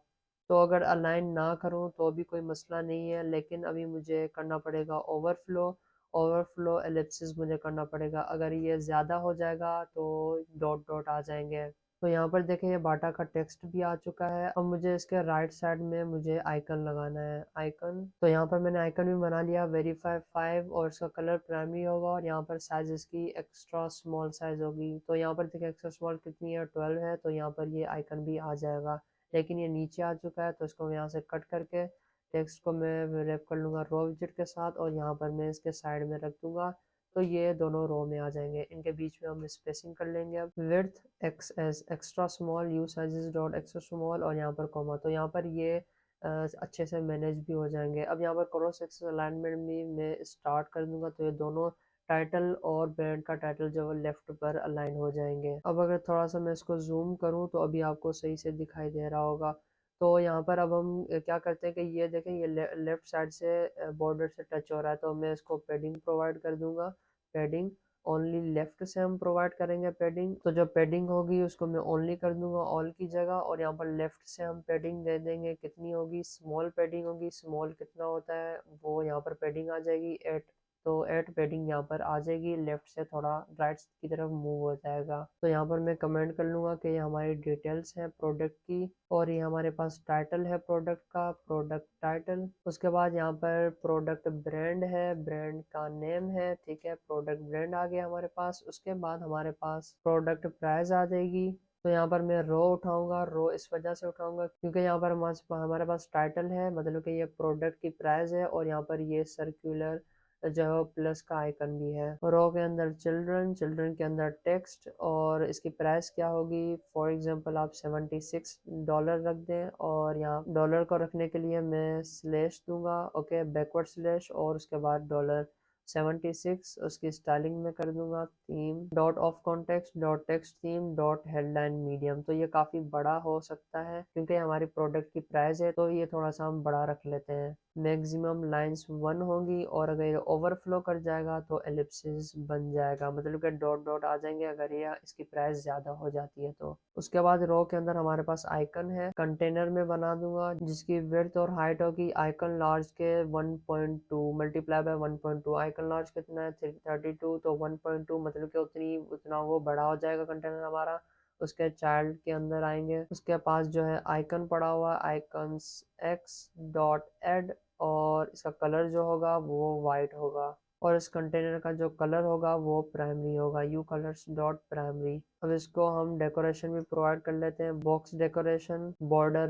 तो अगर अलाइन ना करूँ तो भी कोई मसला नहीं है, लेकिन अभी मुझे करना पड़ेगा ओवरफ्लो। ओवरफ्लो एलिप्सिस मुझे करना पड़ेगा, अगर ये ज़्यादा हो जाएगा तो डॉट डॉट आ जाएंगे। तो यहाँ पर देखें ये बाटा का टेक्स्ट भी आ चुका है। अब मुझे इसके राइट साइड में मुझे आइकन लगाना है, आइकन। तो यहाँ पर मैंने आइकन भी बना लिया, वेरीफाई 5, और इसका कलर प्राइमरी होगा, और यहाँ पर साइज इसकी एक्स्ट्रा स्मॉल साइज होगी। तो यहाँ पर देखिए एक्स्ट्रा स्मॉल कितनी है, 12 है, तो यहाँ पर ये आइकन भी आ जाएगा, लेकिन ये नीचे आ चुका है, तो इसको मैं यहाँ से कट करके टेक्स्ट को मैं रैप कर लूँगा रो विजेट के साथ, और यहाँ पर मैं इसके साइड में रख दूँगा, तो ये दोनों रो में आ जाएंगे। इनके बीच में हम स्पेसिंग कर लेंगे। अब width x S extra small you sizes dot extra small, और यहाँ पर कॉमा, तो यहाँ पर ये अच्छे से मैनेज भी हो जाएंगे। अब यहाँ पर क्रॉस एक्सेस अलाइनमेंट भी मैं स्टार्ट कर दूंगा, तो ये दोनों टाइटल और ब्रांड का टाइटल जो है लेफ्ट पर अलाइन हो जाएंगे। अब अगर थोड़ा सा मैं इसको जूम करूँ तो अभी आपको सही से दिखाई दे रहा होगा। तो यहाँ पर अब हम क्या करते हैं कि ये देखें ये लेफ्ट साइड से बॉर्डर से टच हो रहा है, तो मैं इसको पेडिंग प्रोवाइड कर दूंगा। पेडिंग ओनली लेफ्ट से हम प्रोवाइड करेंगे पेडिंग, तो जो पेडिंग होगी उसको मैं ओनली कर दूंगा ऑल की जगह, और यहाँ पर लेफ्ट से हम पेडिंग दे देंगे, कितनी होगी, स्मॉल पेडिंग होगी। स्मॉल कितना होता है वो यहाँ पर पेडिंग आ जाएगी 8, तो 8 पेडिंग यहाँ पर आ जाएगी, लेफ्ट से थोड़ा राइट की तरफ मूव हो जाएगा। तो यहाँ पर मैं कमेंट कर लूँगा कि ये हमारी डिटेल्स है प्रोडक्ट की, और ये हमारे पास टाइटल है प्रोडक्ट का, प्रोडक्ट टाइटल। उसके बाद यहाँ पर प्रोडक्ट ब्रांड है, ब्रांड का नेम है। ठीक है, प्रोडक्ट ब्रांड आ गया हमारे पास। उसके बाद हमारे पास प्रोडक्ट प्राइस आ जाएगी। तो यहाँ पर मैं रो उठाऊंगा, रो इस वजह से उठाऊंगा क्योंकि यहाँ पर हमारे पास टाइटल है, मतलब कि ये प्रोडक्ट की प्राइस है, और यहाँ पर ये सर्कुलर जो है प्लस का आइकन भी है। रो के अंदर चिल्ड्रन, चिल्ड्रन के अंदर टेक्स्ट, और इसकी प्राइस क्या होगी, फॉर एग्जांपल आप $76 रख दें, और यहाँ डॉलर को रखने के लिए मैं स्लैश दूंगा, ओके, बैकवर्ड स्लैश और उसके बाद डॉलर 76 उसकी स्टाइलिंग में कर दूंगा theme dot of context dot text theme dot headline medium. तो ये काफ़ी बड़ा हो सकता है क्योंकि हमारी प्रोडक्ट की प्राइस है, तो ये थोड़ा सा हम बड़ा रख लेते हैं। मैक्सिमम लाइंस 1 होंगी और अगर ये ओवरफ्लो कर जाएगा तो एलिप्सिस बन जाएगा, मतलब कि डॉट डॉट आ जाएंगे अगर ये इसकी प्राइस ज़्यादा हो जाती है तो। उसके बाद रो के अंदर हमारे पास आइकन है, कंटेनर में बना दूंगा जिसकी विड्थ और हाइट होगी आइकन लार्ज के 1.2 मल्टीप्लाई बाय 1.2। आइकन लार्ज कितना है 32, तो 1.2 मतलब कि उतना वो बड़ा हो जाएगा कंटेनर हमारा। उसके चाइल्ड के अंदर आएंगे, उसके पास जो है आइकन पड़ा हुआ आइकन्स एक्स डॉट एड, और इसका कलर जो होगा वो वाइट होगा और इस कंटेनर का जो कलर होगा वो प्राइमरी होगा, यू कलर्स डॉट प्राइमरी। अब इसको हम डेकोरेशन भी प्रोवाइड कर लेते हैं, box decoration border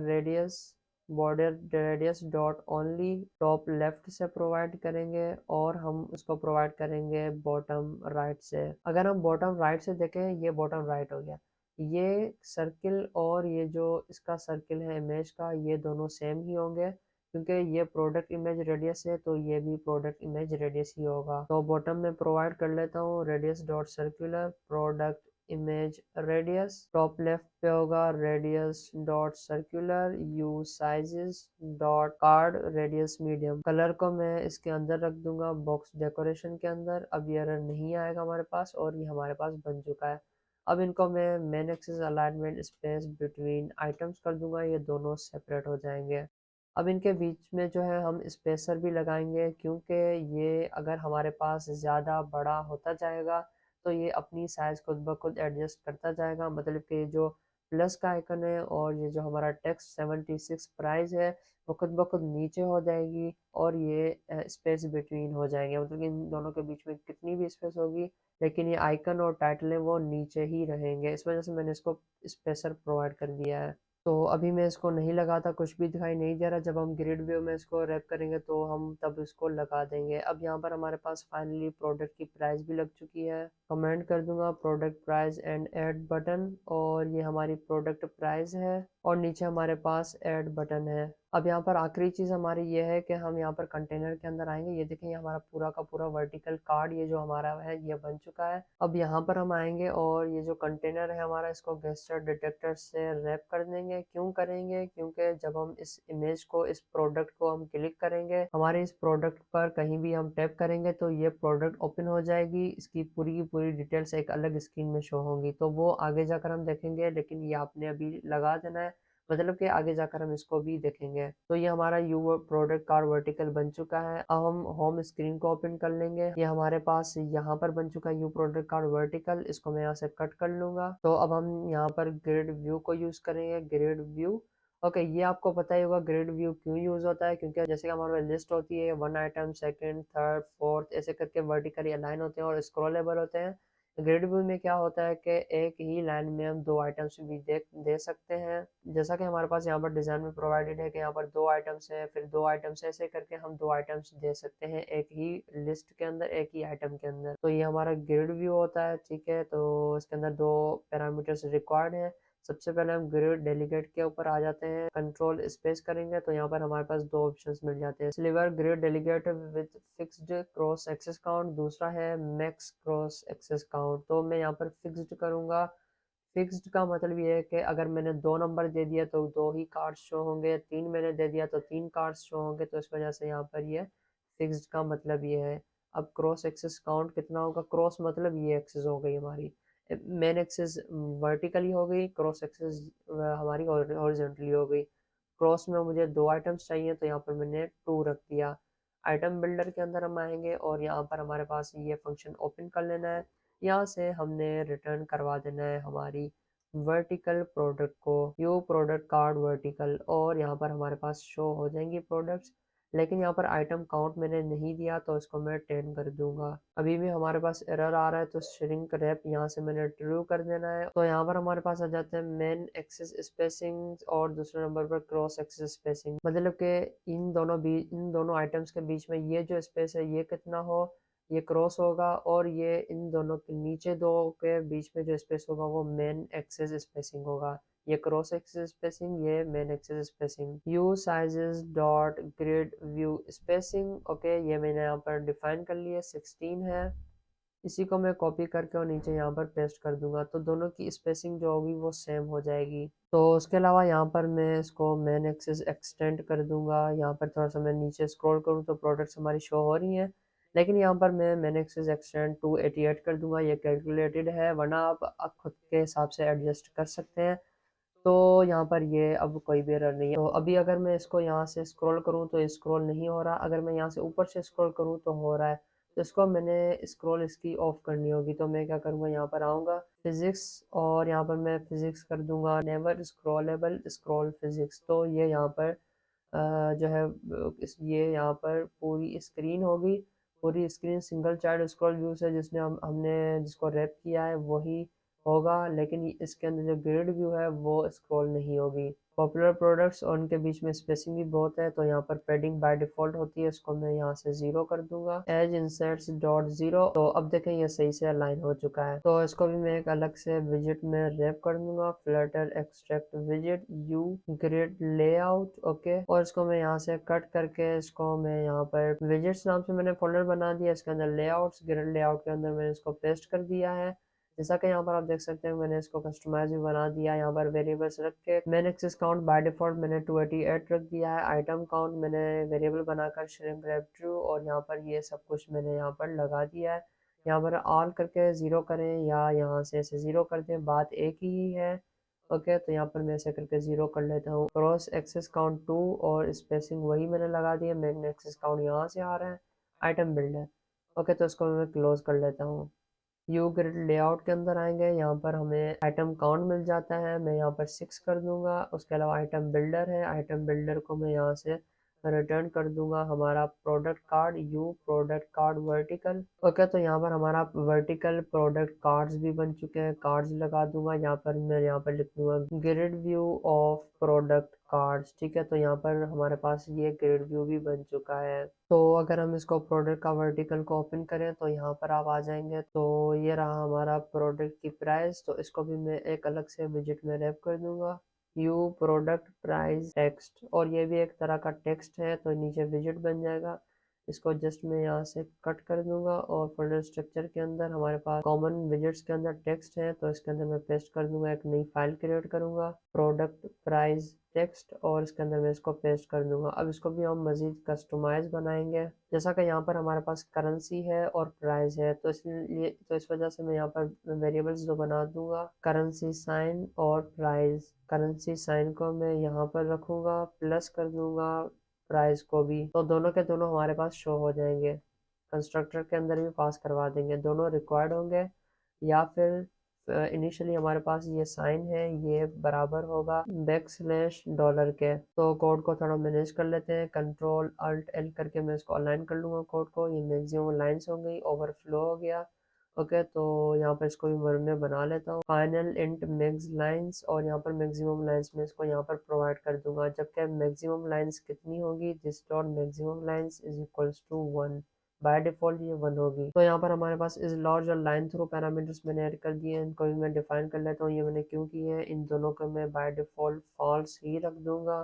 radius dot only top left से प्रोवाइड करेंगे और हम उसको प्रोवाइड करेंगे बॉटम राइट से। अगर हम बॉटम राइट से देखें, ये बॉटम राइट हो गया, ये सर्किल और ये जो इसका सर्किल है इमेज का, ये दोनों सेम ही होंगे क्योंकि ये प्रोडक्ट इमेज रेडियस है तो ये भी प्रोडक्ट इमेज रेडियस ही होगा। तो बॉटम में प्रोवाइड कर लेता हूँ radius dot circular product image radius, top left पे होगा radius dot circular you sizes dot card radius medium. Colour को मैं इसके अंदर रख दूंगा बॉक्स डेकोरेशन के अंदर। अब ये एरर नहीं आएगा हमारे पास और ये हमारे पास बन चुका है। अब इनको मैं main axis alignment space between items कर दूंगा, ये दोनों सेपरेट हो जाएंगे। अब इनके बीच में जो है हम स्पेसर भी लगाएंगे क्योंकि ये अगर हमारे पास ज़्यादा बड़ा होता जाएगा तो ये अपनी साइज़ खुद ब खुद एडजस्ट करता जाएगा, मतलब कि जो प्लस का आइकन है और ये जो हमारा टेक्स्ट 76 प्राइस है वो खुद ब खुद नीचे हो जाएगी और ये स्पेस बिटवीन हो जाएंगे, मतलब कि इन दोनों के बीच में कितनी भी स्पेस होगी लेकिन ये आइकन और टाइटल है वो नीचे ही रहेंगे। इस वजह से मैंने इसको स्पेसर प्रोवाइड कर दिया है। तो अभी मैं इसको नहीं लगाता, कुछ भी दिखाई नहीं दे रहा। जब हम ग्रिड व्यू में इसको रैप करेंगे तो हम तब इसको लगा देंगे। अब यहाँ पर हमारे पास फाइनली प्रोडक्ट की प्राइस भी लग चुकी है। कमेंट कर दूंगा product price and add button, और ये हमारी प्रोडक्ट प्राइस है और नीचे हमारे पास ऐड बटन है। अब यहाँ पर आखिरी चीज़ हमारी ये है कि हम यहाँ पर कंटेनर के अंदर आएंगे। ये देखें, ये हमारा पूरा का पूरा वर्टिकल कार्ड ये जो हमारा है ये बन चुका है। अब यहाँ पर हम आएंगे और ये जो कंटेनर है हमारा, इसको गेस्चर डिटेक्टर से रैप कर देंगे। क्यों करेंगे? क्योंकि जब हम इस इमेज को, इस प्रोडक्ट को हम क्लिक करेंगे, हमारे इस प्रोडक्ट पर कहीं भी हम टैप करेंगे तो ये प्रोडक्ट ओपन हो जाएगी। इसकी पूरी की पूरी डिटेल्स एक अलग स्क्रीन में शो होंगी, तो वो आगे जाकर हम देखेंगे, लेकिन ये आपने अभी लगा देना है, मतलब कि आगे जाकर हम इसको भी देखेंगे। तो ये हमारा यू प्रोडक्ट कार्ड वर्टिकल बन चुका है। अब हम होम स्क्रीन को ओपन कर लेंगे। ये हमारे पास यहाँ पर बन चुका है यू प्रोडक्ट कार्ड वर्टिकल। इसको मैं यहाँ से कट कर लूंगा। तो अब हम यहाँ पर ग्रिड व्यू को यूज करेंगे, ग्रिड व्यू। ओके, ये आपको पता ही होगा ग्रिड व्यू क्यों यूज होता है, क्योंकि जैसे कि हमारे लिस्ट होती है, one item, second, third, fourth, ऐसे करके वर्टिकली अलाइन होते हैं और स्क्रॉलेबल होते हैं। ग्रिड व्यू में क्या होता है कि एक ही लाइन में हम दो आइटम्स भी दे सकते हैं। जैसा कि हमारे पास यहाँ पर डिजाइन में प्रोवाइडेड है कि यहाँ पर दो आइटम्स है, फिर दो आइटम्स, ऐसे करके हम दो आइटम्स दे सकते हैं एक ही लिस्ट के अंदर, एक ही आइटम के अंदर। तो ये हमारा ग्रिड व्यू होता है, ठीक है। तो इसके अंदर दो पैरामीटर्स रिक्वायर्ड है। सबसे पहले हम ग्रिड डेलीगेट के ऊपर आ जाते हैं, कंट्रोल स्पेस करेंगे तो यहाँ पर हमारे पास दो ऑप्शंस मिल जाते हैं, sliver grid delegate with fixed cross axis count, दूसरा है मैक्स क्रॉस एक्सेस काउंट। तो मैं यहाँ पर फिक्स्ड करूंगा। फिक्स्ड का मतलब ये है कि अगर मैंने दो नंबर दे दिया तो दो ही कार्ड शो होंगे, तीन मैंने दे दिया तो तीन कार्ड शो होंगे, तो इस वजह से यहाँ पर ये फिक्स्ड का मतलब ये है। अब क्रॉस एक्सेस काउंट कितना होगा? क्रॉस मतलब ये एक्सेस हो गई हमारी, मेन एक्सेस वर्टिकली हो गई, क्रॉस एक्सेस हमारी हॉरिजॉन्टली हो गई। क्रॉस में मुझे दो आइटम्स चाहिए तो यहाँ पर मैंने टू रख दिया। आइटम बिल्डर के अंदर हम आएंगे और यहाँ पर हमारे पास ये फंक्शन ओपन कर लेना है। यहाँ से हमने रिटर्न करवा देना है हमारी वर्टिकल प्रोडक्ट को, यू प्रोडक्ट कार्ड वर्टिकल, और यहाँ पर हमारे पास शो हो जाएंगी प्रोडक्ट्स। लेकिन यहाँ पर आइटम काउंट मैंने नहीं दिया तो इसको मैं 10 कर दूंगा। अभी भी हमारे पास एरर आ रहा है तो श्रिंक रैप यहाँ से मैंने ट्रू कर देना है। तो यहाँ पर हमारे पास आ जाते हैं मेन एक्सेस स्पेसिंग और दूसरे नंबर पर क्रॉस एक्सेस स्पेसिंग, मतलब कि इन दोनों आइटम्स के बीच में ये जो स्पेस है ये कितना हो, ये क्रॉस होगा, और ये इन दोनों के नीचे दो के बीच में जो स्पेस होगा वो मेन एक्सेस स्पेसिंग होगा। ये क्रॉस एक्सिस स्पेसिंग, ये main axis spacing. You sizes dot grid view spacing, okay ये मैंने यहाँ पर डिफाइन कर लिया 16 है। इसी को मैं कॉपी करके और नीचे यहाँ पर पेस्ट कर दूंगा, तो दोनों की स्पेसिंग जो होगी वो सेम हो जाएगी। तो उसके अलावा यहाँ पर मैं इसको मेन एक्सिस एक्सटेंड कर दूंगा। यहाँ पर थोड़ा सा मैं नीचे स्क्रॉल करूँ तो प्रोडक्ट्स हमारी शो हो रही हैं, लेकिन यहाँ पर मैं मेन एक्सिस एक्सटेंड 288 कर दूंगा। ये कैलकुलेटेड है, वरना आप खुद के हिसाब से एडजस्ट कर सकते हैं। तो यहाँ पर ये अब कोई भी एरर नहीं है। तो अभी अगर मैं इसको यहाँ से स्क्रॉल करूँ तो स्क्रॉल नहीं हो रहा, अगर मैं यहाँ से ऊपर से स्क्रॉल करूँ तो हो रहा है। तो इसको मैंने स्क्रॉल इसकी ऑफ करनी होगी, तो मैं क्या करूँगा, यहाँ पर आऊँगा फिजिक्स और यहाँ पर मैं फिजिक्स कर दूंगा नेवर स्क्रॉलेबल स्क्रॉल फिजिक्स। तो ये यहाँ पर जो है ये यहाँ पर पूरी स्क्रीन होगी। पूरी screen single child scroll view से जिसने हमने जिसको रैप किया है वही होगा, लेकिन इसके अंदर जो ग्रिड व्यू है वो स्क्रॉल नहीं होगी। पॉपुलर प्रोडक्ट्स और उनके बीच में स्पेसिंग भी बहुत है, तो यहाँ पर पैडिंग बाय डिफॉल्ट होती है, इसको मैं यहाँ से 0 कर दूंगा। एज इंसर्ट्स डॉट 0, तो अब देखें ये सही से अलाइन हो चुका है। तो इसको भी मैं एक अलग से विजिट में रैप कर दूंगा, Flutter extract visit you grid layout, okay. और इसको मैं यहाँ से कट करके इसको मैं यहाँ पर विजिट्स नाम से मैंने फोल्डर बना दिया, इसके अंदर लेआउट्स, ग्रिड लेआउट के अंदर मैंने इसको पेस्ट कर दिया है। जैसा कि यहाँ पर आप देख सकते हैं मैंने इसको कस्टमाइज भी बना दिया। यहाँ पर वेरिएबल्स रख के मैंने एक्सेस काउंट बाय डिफॉल्ट मैंने 288 रख दिया है। आइटम काउंट मैंने वेरिएबल बनाकर श्रिंक रैप ट्रू, और यहाँ पर ये सब कुछ मैंने यहाँ पर लगा दिया है। यहाँ पर ऑल करके 0 करें या यहाँ से ऐसे 0 कर दें, बात एक ही है, ओके। तो यहाँ पर मैं ऐसे करके 0 कर लेता हूँ। क्रॉस एक्सेस काउंट 2 और स्पेसिंग वही मैंने लगा दिया। मैंने एक्सेस काउंट यहाँ से आ रहा है, आइटम बिल्डर, ओके। तो इसको मैं क्लोज कर लेता हूँ। व्यू ग्रिड लेआउट के अंदर आएंगे, यहाँ पर हमें आइटम काउंट मिल जाता है, मैं यहाँ पर 6 कर दूंगा। उसके अलावा आइटम बिल्डर है, आइटम बिल्डर को मैं यहाँ से रिटर्न कर दूंगा हमारा product card, you product card vertical, okay. तो यहाँ पर हमारा वर्टिकल प्रोडक्ट कार्ड्स भी बन चुके हैं, कार्ड्स लगा दूंगा। यहाँ पर मैं यहाँ पर लिख दूंगा grid view of product cards, ठीक है। तो यहाँ पर हमारे पास ये ग्रिड व्यू भी बन चुका है। तो अगर हम इसको प्रोडक्ट का वर्टिकल को ओपन करें तो यहाँ पर आप आ जाएंगे, तो ये रहा हमारा प्रोडक्ट की प्राइस। तो इसको भी मैं एक अलग से विजिट में रैप कर दूंगा, यू प्रोडक्ट प्राइस टेक्स्ट, और ये भी एक तरह का टेक्स्ट है, तो नीचे विजिट बन जाएगा। इसको जस्ट मैं यहाँ से कट कर दूंगा और फोल्डर स्ट्रक्चर के अंदर हमारे पास कॉमन विजिट्स के अंदर टेक्स्ट है, तो इसके अंदर मैं पेस्ट कर दूंगा, एक नई फाइल क्रिएट करूंगा प्रोडक्ट प्राइस टेक्स्ट, और इसके अंदर मैं इसको पेस्ट कर दूंगा। अब इसको भी हम मजीद कस्टमाइज बनाएंगे, जैसा कि यहाँ पर हमारे पास करेंसी है और प्राइस है, तो इसलिए तो इस वजह से मैं यहाँ पर वेरिएबल्स जो बना दूंगा करेंसी साइन और प्राइस। करेंसी साइन को मैं यहाँ पर रखूंगा, प्लस कर दूंगा प्राइस को भी, तो दोनों के दोनों हमारे पास शो हो जाएंगे। कंस्ट्रक्टर के अंदर भी पास करवा देंगे, दोनों रिक्वायर्ड होंगे। या फिर इनिशियली हमारे पास ये साइन है, ये बराबर होगा $$ के। तो कोड को थोड़ा मैनेज कर लेते हैं, कंट्रोल अल्ट एल करके मैं इसको अलाइन कर लूँगा कोड को। ये मैक्सिमम लाइन्स हो गई, ओवरफ्लो हो गया, ओके। तो यहाँ पर इसको भी मैं बना लेता हूँ, फाइनल इंट मैक्स लाइन्स, और यहाँ पर मैक्सिमम लाइन्स में इसको यहाँ पर प्रोवाइड कर दूंगा। जबकि मैक्सिमम लाइन्स कितनी होगी, this dot maximum lines is equals to 1, by default ये 1 होगी। तो यहाँ पर हमारे पास इस लार्ज और लाइन थ्रू पैरामीटर्स मैंने ऐड कर दिए हैं, इनको भी मैं डिफाइन कर लेता हूँ। ये मैंने क्यों किए हैं, इन दोनों को मैं बाय डिफॉल्ट फॉल्स ही रख दूंगा,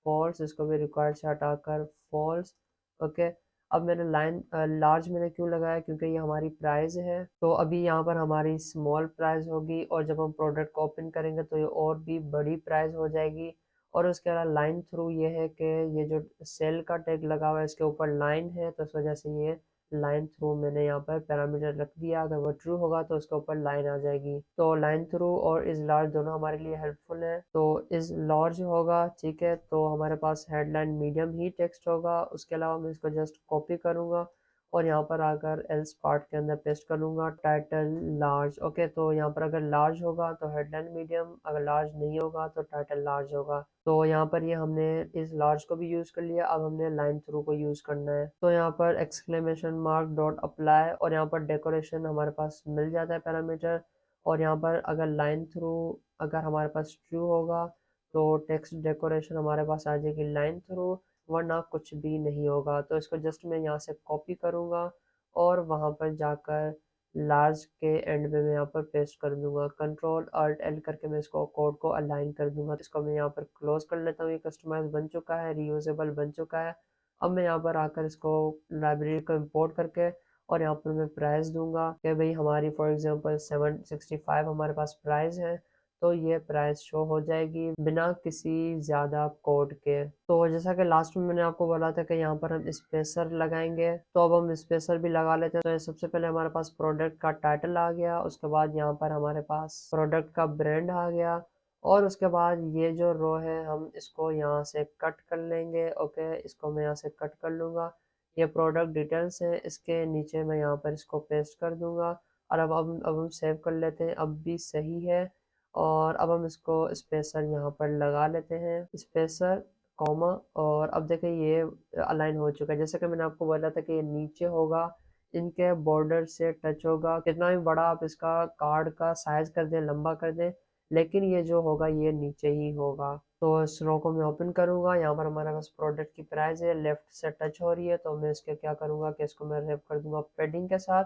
फॉल्स। इसको भी रिक्वायर्ड से हटाकर फॉल्स, ओके। अब मैंने लाइन लार्ज मैंने क्यों लगाया, क्योंकि ये हमारी प्राइस है। तो अभी यहाँ पर हमारी स्मॉल प्राइस होगी, और जब हम प्रोडक्ट को ओपन करेंगे तो ये और भी बड़ी प्राइस हो जाएगी। और उसके अलावा लाइन थ्रू ये है कि ये जो सेल का टैग लगा हुआ है इसके ऊपर लाइन है, तो इस वजह से ये लाइन थ्रू मैंने यहाँ पर पैरामीटर रख दिया। अगर वो ट्रू होगा तो उसके ऊपर लाइन आ जाएगी। तो लाइन थ्रू और इज लार्ज दोनों हमारे लिए हेल्पफुल है। तो इज लार्ज होगा, ठीक है। तो हमारे पास हेडलाइन मीडियम ही टेक्स्ट होगा। उसके अलावा मैं इसको जस्ट कॉपी करूँगा और यहाँ पर आकर एल्स पार्ट के अंदर पेस्ट करूँगा, टाइटल लार्ज, ओके। तो यहाँ पर अगर लार्ज होगा तो हेडलाइन मीडियम, अगर लार्ज नहीं होगा तो टाइटल लार्ज होगा। तो यहाँ पर ये हमने इस लार्ज को भी यूज़ कर लिया, अब हमने लाइन थ्रू को यूज़ करना है। तो यहाँ पर एक्सक्लेमेशन मार्क डॉट अप्लाई, और यहाँ पर डेकोरेशन हमारे पास मिल जाता है पैरामीटर। और यहाँ पर अगर लाइन थ्रू अगर हमारे पास ट्रू होगा तो टेक्स्ट डेकोरेशन हमारे पास आ जाएगी लाइन थ्रू, वरना कुछ भी नहीं होगा। तो इसको जस्ट मैं यहाँ से कॉपी करूँगा और वहाँ पर जाकर लार्ज के एंड में मैं यहाँ पर पेस्ट कर दूंगा। कंट्रोल अल्ट एल करके मैं इसको कोड को अलाइन कर दूंगा। इसको मैं यहाँ पर क्लोज कर लेता हूँ। ये कस्टमाइज बन चुका है, रीयूजेबल बन चुका है। अब मैं यहाँ पर आकर इसको लाइब्रेरी को इम्पोर्ट करके और यहाँ पर मैं प्राइस दूंगा कि भाई हमारी फॉर एग्जांपल 765 हमारे पास प्राइस है, तो ये प्राइस शो हो जाएगी बिना किसी ज़्यादा कोड के। तो जैसा कि लास्ट में मैंने आपको बोला था कि यहाँ पर हम स्पेसर लगाएंगे, तो अब हम स्पेसर भी लगा लेते हैं। तो सबसे पहले हमारे पास प्रोडक्ट का टाइटल आ गया, उसके बाद यहाँ पर हमारे पास प्रोडक्ट का ब्रांड आ गया, और उसके बाद ये जो रो है हम इसको यहाँ से कट कर लेंगे। ओके, इसको मैं यहाँ से कट कर लूँगा। ये प्रोडक्ट डिटेल्स है, इसके नीचे मैं यहाँ पर इसको पेस्ट कर दूंगा। और अब हम सेव कर लेते हैं, अब भी सही है। और अब हम इसको स्पेसर यहाँ पर लगा लेते हैं, स्पेसर कॉमा। और अब देखें ये अलाइन हो चुका है। जैसे कि मैंने आपको बोला था कि ये नीचे होगा, इनके बॉर्डर से टच होगा। कितना भी बड़ा आप इसका कार्ड का साइज कर दें, लंबा कर दें, लेकिन ये जो होगा ये नीचे ही होगा। तो इस रो को मैं ओपन करूंगा। यहाँ पर हमारे पास प्रोडक्ट की प्राइस है, लेफ्ट से टच हो रही है, तो मैं इसके क्या करूंगा कि इसको मैं रैप कर दूंगा पेडिंग के साथ।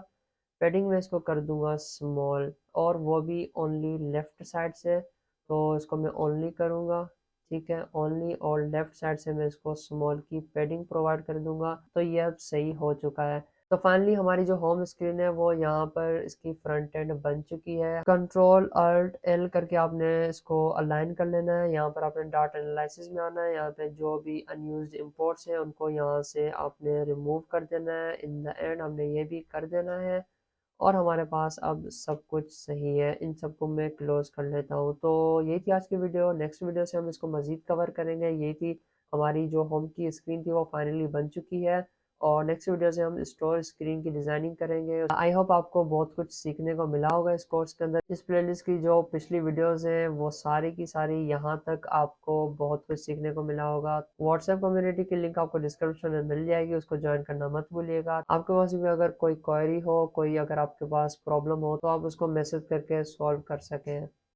पेडिंग में इसको कर दूंगा स्मॉल, और वो भी ओनली लेफ्ट साइड से। तो इसको मैं ओनली करूंगा, ठीक है, ओनली, और लेफ्ट साइड से मैं इसको स्मॉल की पेडिंग प्रोवाइड कर दूंगा। तो ये अब सही हो चुका है। तो फाइनली हमारी जो होम स्क्रीन है वो यहाँ पर इसकी फ्रंट एंड बन चुकी है। कंट्रोल अल्ट एल करके आपने इसको अलाइन कर लेना है। यहाँ पर आपने डाटा एनालिसिस में आना है। यहाँ पे जो भी अनयूज्ड इंपोर्ट्स हैं उनको यहाँ से आपने रिमूव कर देना है। इन द एंड हमने ये भी कर देना है, और हमारे पास अब सब कुछ सही है। इन सबको मैं क्लोज कर लेता हूँ। तो यही थी आज की वीडियो। नेक्स्ट वीडियो से हम इसको मज़ीद कवर करेंगे। यही थी हमारी जो होम की स्क्रीन थी वो फाइनली बन चुकी है, और नेक्स्ट वीडियो से हम स्टोर स्क्रीन की डिज़ाइनिंग करेंगे। आई होप आपको बहुत कुछ सीखने को मिला होगा इस कोर्स के अंदर। इस प्लेलिस्ट की जो पिछली वीडियोस हैं वो सारी की सारी यहाँ तक आपको बहुत कुछ सीखने को मिला होगा। व्हाट्सएप कम्युनिटी की लिंक आपको डिस्क्रिप्शन में मिल जाएगी, उसको ज्वाइन करना मत भूलिएगा। आपके पास भी अगर कोई क्वेरी हो, कोई अगर आपके पास प्रॉब्लम हो, तो आप उसको मैसेज करके सॉल्व कर सकें।